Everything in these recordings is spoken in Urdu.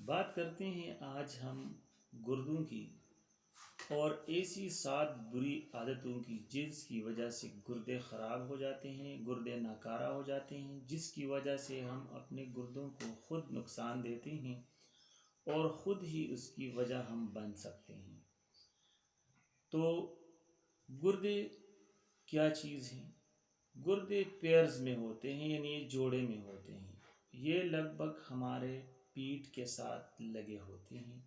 بات کرتے ہیں آج ہم گردوں کی اور ایسی 7 بری عادتوں کی جس کی وجہ سے گردے خراب ہو جاتے ہیں، گردے ناکارہ ہو جاتے ہیں، جس کی وجہ سے ہم اپنے گردوں کو خود نقصان دیتے ہیں اور خود ہی اس کی وجہ ہم بن سکتے ہیں۔ تو گردے کیا چیز ہیں؟ گردے پیئرز میں ہوتے ہیں، یعنی جوڑے میں ہوتے ہیں۔ یہ لگ بھگ ہمارے پیٹھ کے ساتھ لگے ہوتے ہیں۔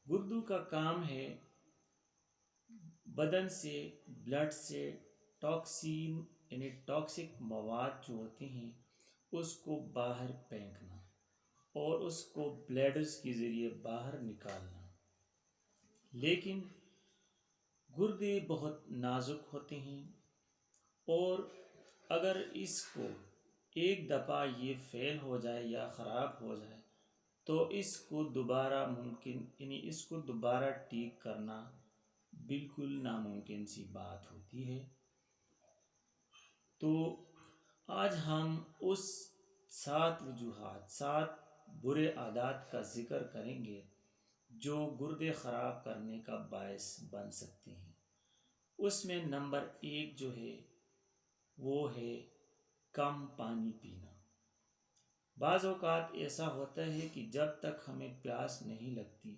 گردوں کا کام ہے بدن سے، بلڈ سے ٹاکسین یعنی ٹاکسک مواد جو ہوتے ہیں اس کو باہر پھینکنا اور اس کو بلیڈرز کے ذریعے باہر نکالنا۔ لیکن گردے بہت نازک ہوتے ہیں اور اگر اس کو ایک دفعہ یہ فیل ہو جائے یا خراب ہو جائے تو اس کو دوبارہ ٹھیک کرنا بالکل ناممکن سی بات ہوتی ہے۔ تو آج ہم اس 7 برے عادات کا ذکر کریں گے جو گردے خراب کرنے کا باعث بن سکتے ہیں۔ اس میں نمبر 1 جو ہے وہ ہے کم پانی پینا۔ بعض اوقات ایسا ہوتا ہے کہ جب تک ہمیں پیاس نہیں لگتی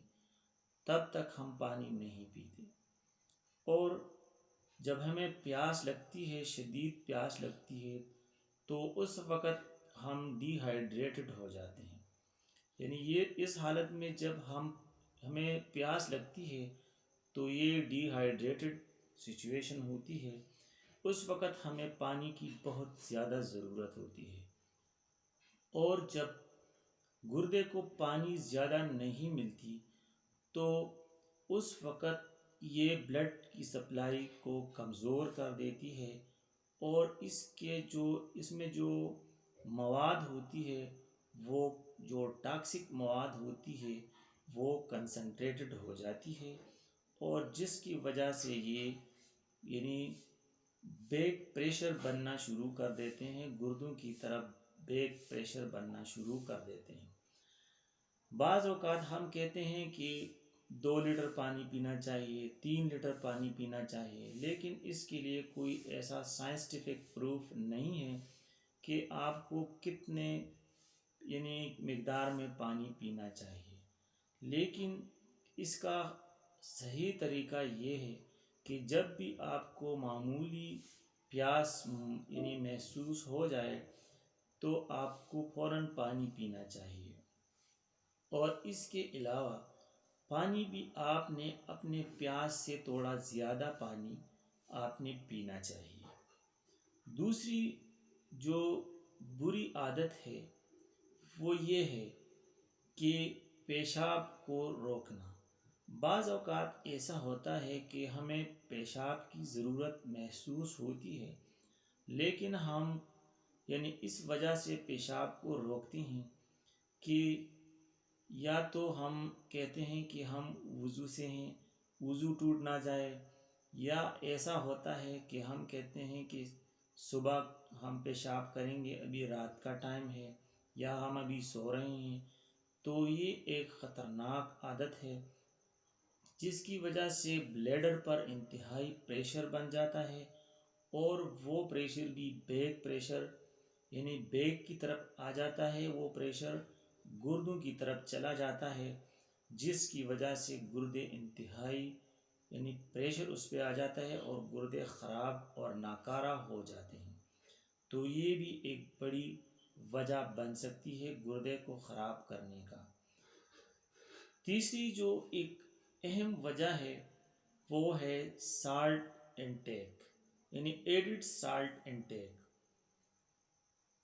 تب تک ہم پانی نہیں پیتے، اور جب ہمیں پیاس لگتی ہے، شدید پیاس لگتی ہے، تو اس وقت ہم ڈی ہائیڈریٹڈ ہو جاتے ہیں۔ یعنی یہ اس حالت میں جب ہمیں پیاس لگتی ہے تو یہ ڈی ہائیڈریٹڈ سچویشن ہوتی ہے، اس وقت ہمیں پانی کی بہت زیادہ ضرورت ہوتی ہے، اور جب گردے کو پانی زیادہ نہیں ملتی تو اس وقت یہ بلڈ کی سپلائی کو کمزور کر دیتی ہے، اور اس میں جو مواد ہوتی ہے، وہ جو ٹاکسک مواد ہوتی ہے وہ کنسنٹریٹڈ ہو جاتی ہے، اور جس کی وجہ سے یہ یعنی بیک پریشر بننا شروع کر دیتے ہیں، گردوں کی طرف بیک پریشر بننا شروع کر دیتے ہیں۔ بعض اوقات ہم کہتے ہیں کہ 2 لیٹر پانی پینا چاہیے، 3 لیٹر پانی پینا چاہیے، لیکن اس کے لیے کوئی ایسا سائنسٹیفک پروف نہیں ہے کہ آپ کو کتنے مقدار میں پانی پینا چاہیے۔ لیکن اس کا صحیح طریقہ یہ ہے کہ جب بھی آپ کو معمولی پیاس محسوس ہو جائے تو آپ کو فوراً پانی پینا چاہیے، اور اس کے علاوہ پانی بھی آپ نے اپنے پیاس سے تھوڑا زیادہ پانی آپ نے پینا چاہیے۔ دوسری جو بری عادت ہے وہ یہ ہے کہ پیشاب کو روکنا۔ بعض اوقات ایسا ہوتا ہے کہ ہمیں پیشاب کی ضرورت محسوس ہوتی ہے، لیکن ہم اس وجہ سے پیشاب کو روکتے ہیں کہ یا تو ہم کہتے ہیں کہ ہم وضو سے ہیں، وضو ٹوٹ نہ جائے، یا ایسا ہوتا ہے کہ ہم کہتے ہیں کہ صبح ہم پیشاب کریں گے، ابھی رات کا ٹائم ہے یا ہم ابھی سو رہے ہیں۔ تو یہ ایک خطرناک عادت ہے جس کی وجہ سے بلیڈر پر انتہائی پریشر بن جاتا ہے، اور وہ پریشر بھی بیک پریشر بیک کی طرف آ جاتا ہے، وہ پریشر گردوں کی طرف چلا جاتا ہے، جس کی وجہ سے گردے انتہائی پریشر اس پہ آ جاتا ہے اور گردے خراب اور ناکارہ ہو جاتے ہیں۔ تو یہ بھی ایک بڑی وجہ بن سکتی ہے گردے کو خراب کرنے کا۔ تیسری جو ایک اہم وجہ ہے وہ ہے salt intake, added salt intake.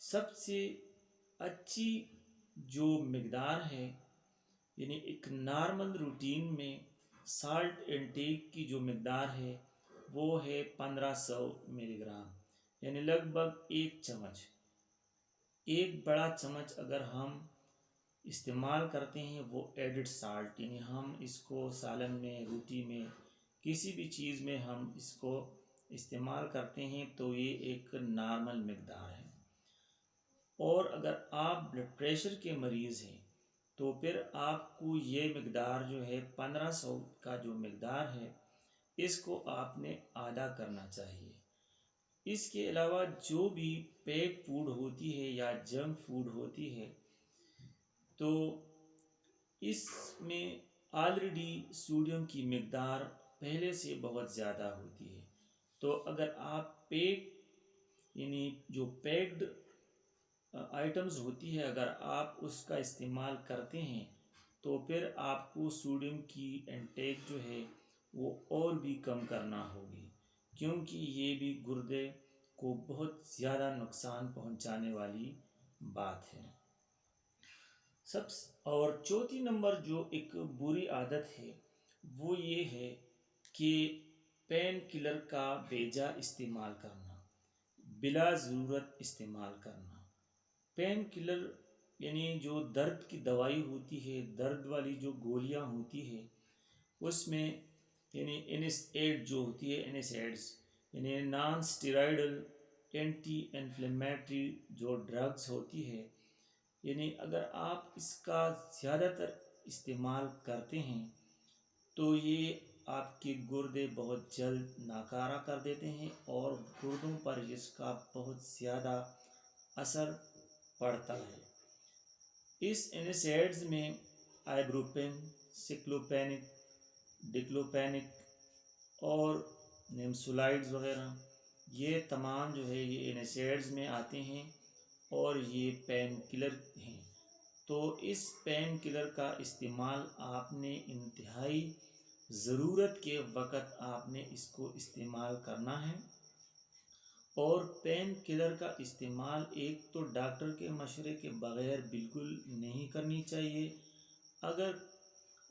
سب سے اچھی جو مقدار ہے ایک نارمل روٹین میں سالٹ انٹیک کی جو مقدار ہے وہ ہے 1500 ملی گرام، لگ بھگ 1 چمچ۔ ایک بڑا چمچ اگر ہم استعمال کرتے ہیں وہ ایڈڈ سالٹ، ہم اس کو سالن میں، روٹی میں، کسی بھی چیز میں ہم اس کو استعمال کرتے ہیں تو یہ ایک نارمل مقدار ہے۔ اور اگر آپ بلڈ پریشر کے مریض ہیں تو پھر آپ کو یہ مقدار جو ہے 1500 کا جو مقدار ہے اس کو آپ نے آدھا کرنا چاہیے۔ اس کے علاوہ جو بھی پیک فوڈ ہوتی ہے یا جنک فوڈ ہوتی ہے تو اس میں آلریڈی سوڈیم کی مقدار پہلے سے بہت زیادہ ہوتی ہے، تو اگر آپ یعنی جو پیکڈ آئٹمز ہوتی ہے اگر آپ اس کا استعمال کرتے ہیں تو پھر آپ کو سوڈیم کی انٹیک جو ہے وہ اور بھی کم کرنا ہوگی، کیونکہ یہ بھی گردے کو بہت زیادہ نقصان پہنچانے والی بات ہے۔ اور چوتھی نمبر جو ایک بری عادت ہے وہ یہ ہے کہ پین کلر کا بیجا استعمال کرنا، بلا ضرورت استعمال کرنا۔ پین کلر یعنی جو درد کی دوائی ہوتی ہے، درد والی جو گولیاں ہوتی ہے اس میں یعنی NSAID جو ہوتی ہے، NSAIDs یعنی نان اسٹیرائڈل اینٹی انفلیمیٹری جو ڈرگز ہوتی ہے، یعنی اگر آپ اس کا زیادہ تر استعمال کرتے ہیں تو یہ آپ کے گردے بہت جلد ناکارہ کر دیتے ہیں اور گردوں پر اس کا بہت زیادہ اثر پڑتا ہے۔ اس NSAIDs میں آئبروپین، سکلوپینک، ڈکلوپینک اور نیمسولائڈز وغیرہ یہ تمام جو ہے یہ NSAIDs میں آتے ہیں اور یہ پین کلر ہیں۔ تو اس پین کلر کا استعمال آپ نے انتہائی ضرورت کے وقت آپ نے اس کو استعمال کرنا ہے، اور پین کلر کا استعمال ایک تو ڈاکٹر کے مشورے کے بغیر بالکل نہیں کرنی چاہیے۔ اگر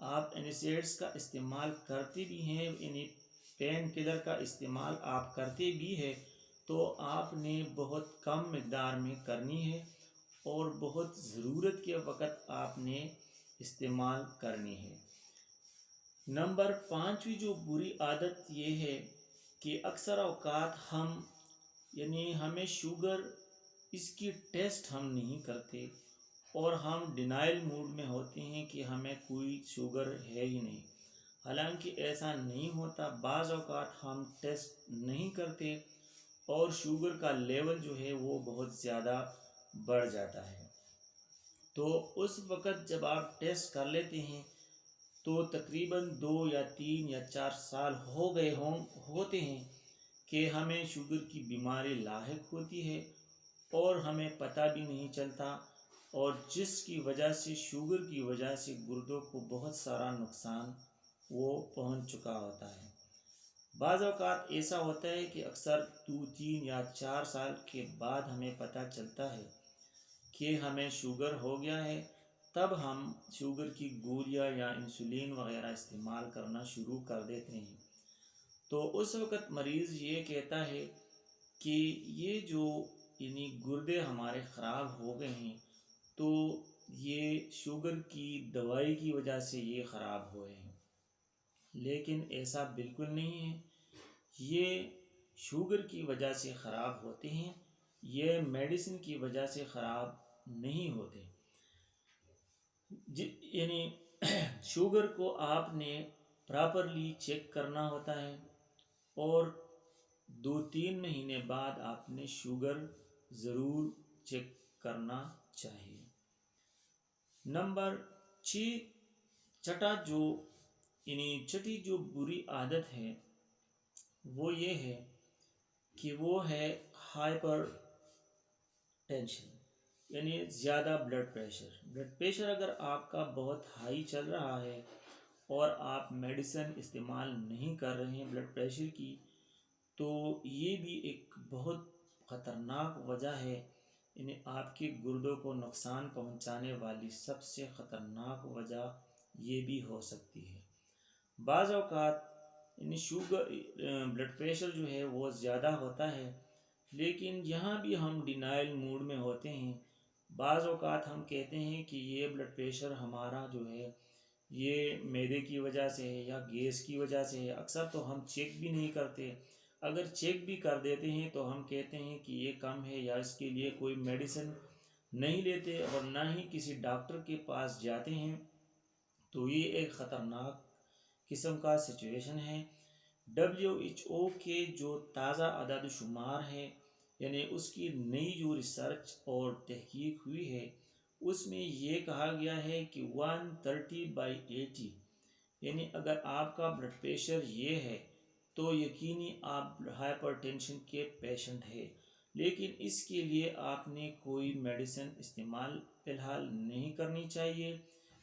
آپ NSAIDs کا استعمال کرتے بھی ہیں، یعنی پین کلر کا استعمال آپ کرتے بھی ہیں تو آپ نے بہت کم مقدار میں کرنی ہے اور بہت ضرورت کے وقت آپ نے استعمال کرنی ہے۔ نمبر 5 جو بری عادت یہ ہے کہ اکثر اوقات ہمیں شوگر اس کی ٹیسٹ ہم نہیں کرتے اور ہم ڈینائل موڈ میں ہوتے ہیں کہ ہمیں کوئی شوگر ہے ہی نہیں، حالانکہ ایسا نہیں ہوتا۔ بعض اوقات ہم ٹیسٹ نہیں کرتے اور شوگر کا لیول جو ہے وہ بہت زیادہ بڑھ جاتا ہے، تو اس وقت جب آپ ٹیسٹ کر لیتے ہیں تو تقریباً 2 یا 3 یا 4 سال ہو گئے ہوتے ہیں کہ ہمیں شوگر کی بیماری لاحق ہوتی ہے اور ہمیں پتہ بھی نہیں چلتا، اور جس کی وجہ سے شوگر کی وجہ سے گردوں کو بہت سارا نقصان وہ پہنچ چکا ہوتا ہے۔ بعض اوقات ایسا ہوتا ہے کہ اکثر 2 3 یا 4 سال کے بعد ہمیں پتہ چلتا ہے کہ ہمیں شوگر ہو گیا ہے، تب ہم شوگر کی گولیاں یا انسولین وغیرہ استعمال کرنا شروع کر دیتے ہیں۔ تو اس وقت مریض یہ کہتا ہے کہ یہ جو یعنی گردے ہمارے خراب ہو گئے ہیں تو یہ شوگر کی دوائی کی وجہ سے یہ خراب ہوئے ہیں، لیکن ایسا بالکل نہیں ہے۔ یہ شوگر کی وجہ سے خراب ہوتے ہیں، یہ میڈیسن کی وجہ سے خراب نہیں ہوتے۔ یعنی شوگر کو آپ نے پراپرلی چیک کرنا ہوتا ہے اور 2 3 مہینے بعد آپ نے شوگر ضرور چیک کرنا چاہیے۔ نمبر 6 چھٹی جو بری عادت ہے وہ یہ ہے کہ وہ ہے ہائپر ٹینشن، یعنی زیادہ بلڈ پریشر اگر آپ کا بہت ہائی چل رہا ہے اور آپ میڈیسن استعمال نہیں کر رہے ہیں بلڈ پریشر کی، تو یہ بھی ایک بہت خطرناک وجہ ہے، یعنی آپ کے گردوں کو نقصان پہنچانے والی سب سے خطرناک وجہ یہ بھی ہو سکتی ہے۔ بعض اوقات یعنی بلڈ پریشر جو ہے وہ زیادہ ہوتا ہے، لیکن یہاں بھی ہم ڈینائل موڈ میں ہوتے ہیں۔ بعض اوقات ہم کہتے ہیں کہ یہ بلڈ پریشر ہمارا جو ہے یہ معدے کی وجہ سے ہے یا گیس کی وجہ سے ہے، اکثر تو ہم چیک بھی نہیں کرتے، اگر چیک بھی کر دیتے ہیں تو ہم کہتے ہیں کہ یہ کم ہے یا اس کے لیے کوئی میڈیسن نہیں لیتے اور نہ ہی کسی ڈاکٹر کے پاس جاتے ہیں تو یہ ایک خطرناک قسم کا سچویشن ہے۔ WHO کے جو تازہ اعداد و شمار ہے، یعنی اس کی نئی جو ریسرچ اور تحقیق ہوئی ہے، اس میں یہ کہا گیا ہے کہ 130/80، یعنی اگر آپ کا بلڈ پریشر یہ ہے تو یقینی آپ ہائپر ٹینشن کے پیشنٹ ہے، لیکن اس کے لیے آپ نے کوئی میڈیسن استعمال فی الحال نہیں کرنی چاہیے،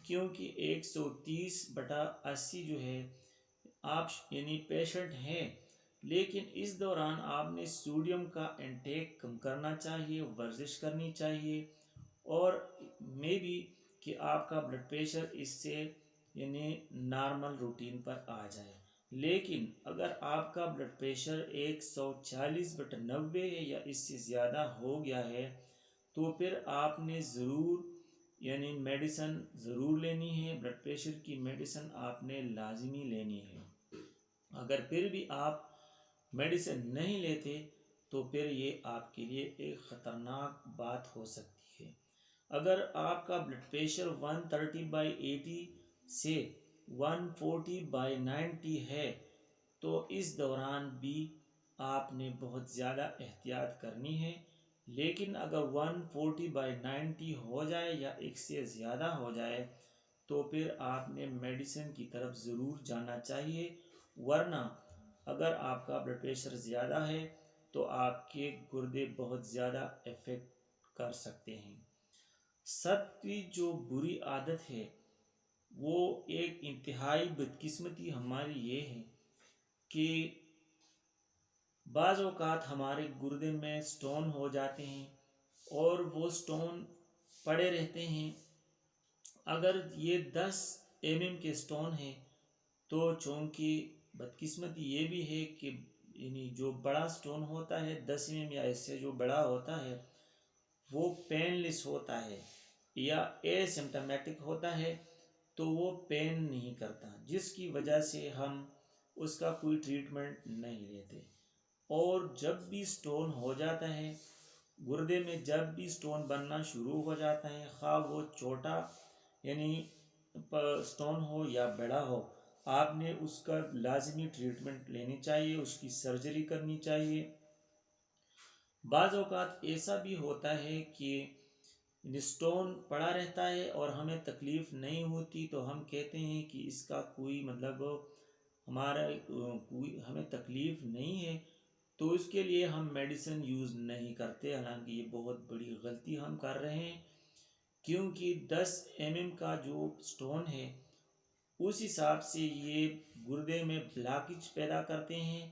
کیونکہ 130/80 جو ہے آپ یعنی پیشنٹ ہیں، لیکن اس دوران آپ نے سوڈیم کا انٹیک کم کرنا چاہیے، ورزش کرنی چاہیے، اور مے بی کہ آپ کا بلڈ پریشر اس سے یعنی نارمل روٹین پر آ جائے۔ لیکن اگر آپ کا بلڈ پریشر 140/90 ہے یا اس سے زیادہ ہو گیا ہے تو پھر آپ نے ضرور یعنی میڈیسن ضرور لینی ہے، بلڈ پریشر کی میڈیسن آپ نے لازمی لینی ہے۔ اگر پھر بھی آپ میڈیسن نہیں لیتے تو پھر یہ آپ کے لیے ایک خطرناک بات ہو سکتی ہے۔ اگر آپ کا بلڈ پریشر 130/80 سے 140/90 ہے تو اس دوران بھی آپ نے بہت زیادہ احتیاط کرنی ہے، لیکن اگر 140/90 ہو جائے یا ایک سے زیادہ ہو جائے تو پھر آپ نے میڈیسن کی طرف ضرور جانا چاہیے، ورنہ اگر آپ کا بلڈ پریشر زیادہ ہے تو آپ کے گردے بہت زیادہ افیکٹ کر سکتے ہیں۔ ساتویں جو بری عادت ہے وہ ایک انتہائی بدقسمتی ہماری یہ ہے کہ بعض اوقات ہمارے گردے میں سٹون ہو جاتے ہیں اور وہ سٹون پڑے رہتے ہیں۔ اگر یہ 10 کے سٹون ہیں تو چونکہ بدقسمتی یہ بھی ہے کہ یعنی جو بڑا سٹون ہوتا ہے 10 یا اس سے جو بڑا ہوتا ہے وہ پین لیس ہوتا ہے یا اے سمپٹمیٹک ہوتا ہے، تو وہ پین نہیں کرتا، جس کی وجہ سے ہم اس کا کوئی ٹریٹمنٹ نہیں لیتے۔ اور جب بھی سٹون ہو جاتا ہے گردے میں، جب بھی سٹون بننا شروع ہو جاتا ہے، خواہ وہ چھوٹا یعنی سٹون ہو یا بڑا ہو، آپ نے اس کا لازمی ٹریٹمنٹ لینی چاہیے، اس کی سرجری کرنی چاہیے۔ بعض اوقات ایسا بھی ہوتا ہے کہ سٹون پڑا رہتا ہے اور ہمیں تکلیف نہیں ہوتی تو ہم کہتے ہیں کہ اس کا کوئی مطلب ہمارا کوئی ہمیں تکلیف نہیں ہے، تو اس کے لیے ہم میڈیسن یوز نہیں کرتے، حالانکہ یہ بہت بڑی غلطی ہم کر رہے ہیں، کیونکہ 10 کا جو سٹون ہے اس حساب سے یہ گردے میں بلاکج پیدا کرتے ہیں،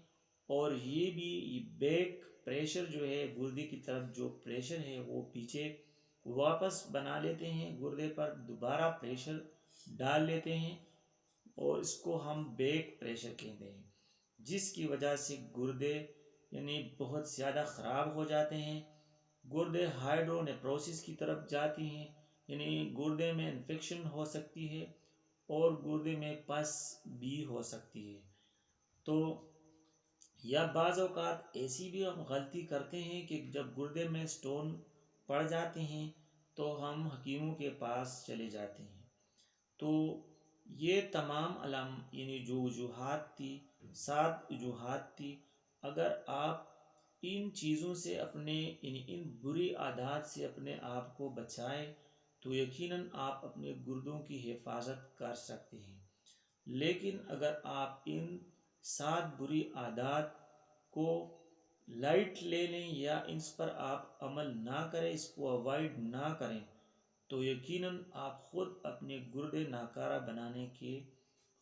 اور یہ بھی بیک پریشر جو ہے گردے کی طرف جو پریشر ہے وہ پیچھے واپس بنا لیتے ہیں، گردے پر دوبارہ پریشر ڈال لیتے ہیں، اور اس کو ہم بیک پریشر کہتے ہیں، جس کی وجہ سے گردے یعنی بہت زیادہ خراب ہو جاتے ہیں، گردے ہائیڈرو نیفروسس کی طرف جاتی ہیں، یعنی گردے میں انفیکشن ہو سکتی ہے اور گردے میں پس بھی ہو سکتی ہے۔ تو یا بعض اوقات ایسی بھی ہم غلطی کرتے ہیں کہ جب گردے میں سٹون پڑ جاتے ہیں تو ہم حکیموں کے پاس چلے جاتے ہیں۔ تو یہ تمام یعنی جو وجوہات تھی، 7 وجوہات تھی، اگر آپ ان چیزوں سے اپنے یعنی ان بری عادات سے اپنے آپ کو بچائیں تو یقیناً آپ اپنے گردوں کی حفاظت کر سکتے ہیں، لیکن اگر آپ ان 7 بری عادات کو لائٹ لے لیں یا ان پر آپ عمل نہ کریں، اس کو اوائڈ نہ کریں، تو یقیناً آپ خود اپنے گردے ناکارہ بنانے کے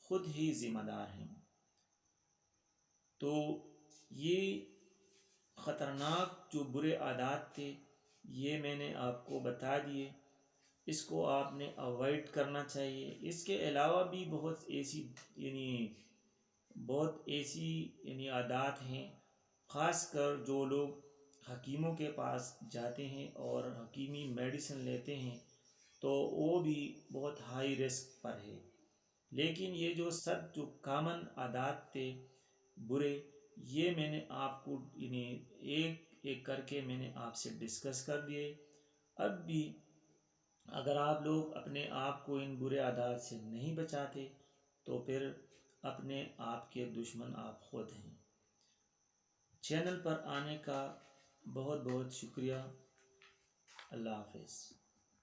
خود ہی ذمہ دار ہیں۔ تو یہ خطرناک جو برے عادات تھے یہ میں نے آپ کو بتا دیے، اس کو آپ نے اوائڈ کرنا چاہیے۔ اس کے علاوہ بھی بہت ایسی عادات ہیں، خاص کر جو لوگ حکیموں کے پاس جاتے ہیں اور حکیمی میڈیسن لیتے ہیں تو وہ بھی بہت ہائی رسک پر ہے، لیکن یہ جو جو کامن عادات تھے برے، یہ میں نے آپ کو ایک ایک کر کے میں نے آپ سے ڈسکس کر دیے۔ اب بھی اگر آپ لوگ اپنے آپ کو ان برے عادات سے نہیں بچاتے تو پھر اپنے آپ کے دشمن آپ خود ہیں۔ چینل پر آنے کا بہت بہت شکریہ۔ اللہ حافظ۔